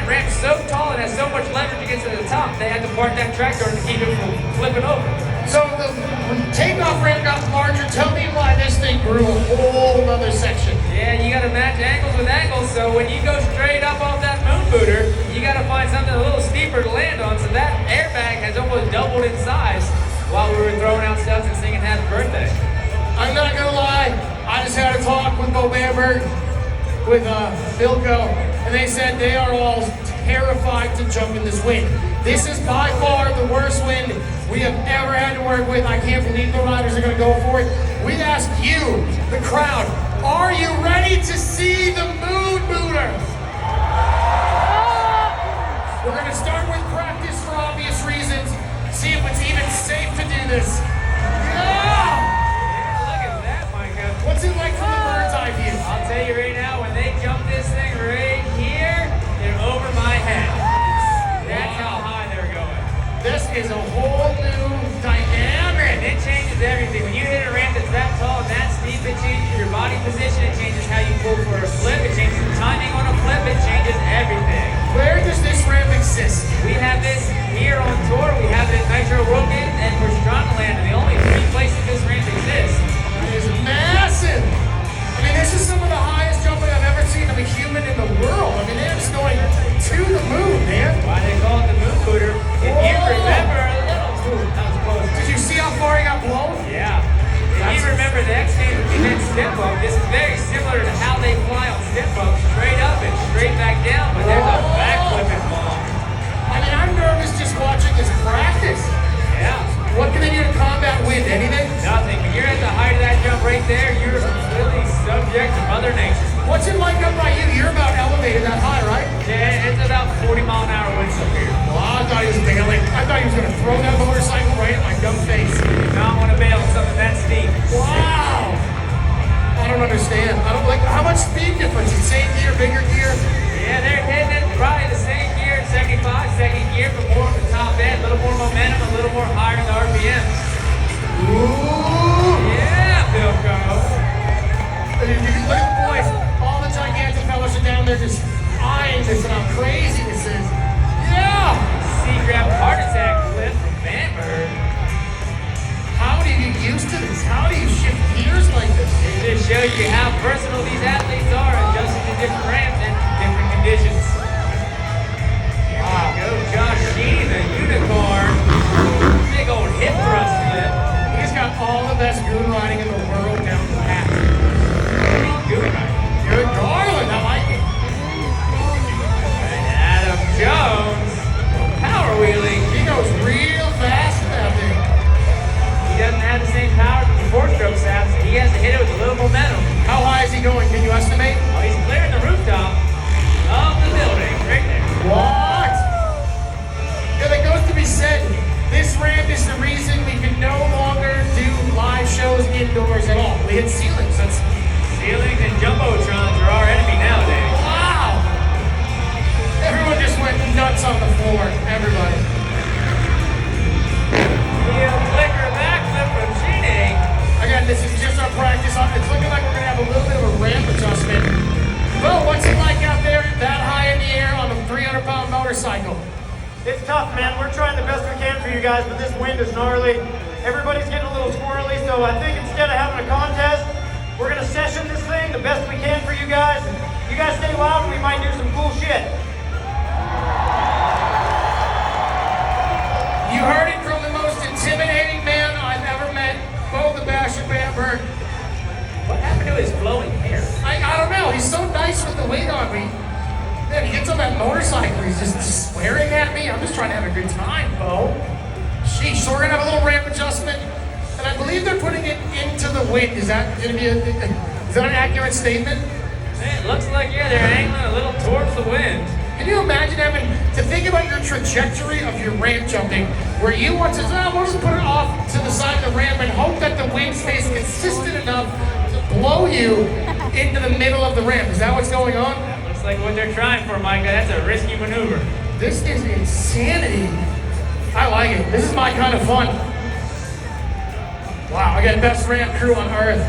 that ramp's so tall and has so much leverage to get to the top, they had to park that tractor to keep it from flipping over. So the takeoff ramp got larger. Tell me why this thing grew a whole other section. Yeah, you gotta match angles with angles, so when you go straight up off that moon booter, you gotta find something a little steeper to land on, so that airbag has almost doubled in size while we were throwing out stuff and singing happy birthday. I'm not gonna lie, I just had a talk with Bo Bamberg, with Philco, and they said they are all terrified to jump in this wind. This is by far the worst wind we have ever had to work with. I can't believe the riders are gonna go for it. We ask you, the crowd, are you ready to see the moon booter? We're gonna start with practice for obvious reasons. See if it's even safe to do this. Yeah! What's it like from the bird's eye view? I'll tell you right now, when they jump this thing right here, they're over my head. That's how high they're going. This is a whole new dynamic. It changes everything. When you hit a ramp that's that tall and that steep, it changes your body position, it changes how you pull for a flip, it changes the timing on a flip, it changes everything. Where does this ramp exist? We have this here on tour, we have it at Nitro and Land, and the only 3 places this ramp exists. It is massive. I mean, this is some of the highest jumping I've ever seen of a human in the world. I mean, they're just going to the moon, man. Why they call it the moon booter? If you remember, that was close. Did you see how far he got blown? Yeah. If you remember the X Games with the next step bump, this is very similar to how they fly on step bump, straight up and straight back down, but there's a backflip involved. I mean, I'm nervous just watching this practice. Yeah. What can they do to combat wind? Anything? Nothing. When you're at the height of that jump right there, you're completely subject to Mother Nature. What's it like up by you? You're about elevated that high, right? Yeah, it's about 40-mile-an-hour winds up here. Well, I thought he was bailing. I thought he was going to throw that motorcycle right at my dumb face. You don't want to bail on something that steep. Wow! I don't understand. I don't like how much speed difference. It's same gear, bigger gear. Yeah, they're hitting it probably the same gear, 75, second gear, but more on the top end, a little more momentum, a little more higher in the RPMs. Ooh! Yeah, Philco. Look at the boys. All the gigantic fellas are down there just eyeing this and how crazy this is. Yeah! C-grab heart attack flip from Bamberg. How do you get used to this? How do you shift gears like this? It just shows you how versatile these athletes are adjusting to different ramps and different conditions. Wow. Go Josh Sheedy, the unicorn. Big old hip thrust flip. He's got all the best goon riding in the world down pat. Good riding. Good Garland, I like it. And Adam Jones, power wheeling. He goes real fast in that thing. He doesn't have the same power that the 4-stroke has, so he has to hit it with a little momentum. How high is he going? Can you estimate? Oh, he's clearing the rooftop of the building right there. What? Yeah, that goes to be said. This ramp is the reason we can no longer do live shows indoors at all. We hit ceilings. That's Ceilings and jumbotrons are our enemy nowadays. wow. Everyone just went nuts on the floor. Everybody. Clicker backflip from Sheedy. Again, this is just our practice. It's looking like we're going to have a little bit of a ramp adjustment. Bo, what's it like out there that high in the air on a 300-pound motorcycle? It's tough, man. We're trying the best we can for you guys, but this wind is gnarly. Everybody's getting a little squirrely, so I think instead of having a contest, we're going to session this thing the best we can for you guys. You guys stay loud and we might do some cool shit. You heard it from the most intimidating man I've ever met, Bo the Basher Bamberg. What happened to his flowing hair? I don't know. He's so nice with the weight on me. Man, he gets on that motorcycle. He's just swearing at me. I'm just trying to have a good time, Bo. Sheesh. So we're gonna have a little ramp adjustment, and I believe they're putting it into the wind. Is that gonna be is that an accurate statement? It looks like, yeah, they're angling a little towards the wind. Can you imagine having to think about your trajectory of your ramp jumping, where you want to, we'll just put it off to the side of the ramp and hope that the wind stays consistent enough to blow you into the middle of the ramp. Is that what's going on? That looks like what they're trying for, Micah. That's a risky maneuver. This is insanity. I like it. This is my kind of fun. Wow, I got best ramp crew on earth.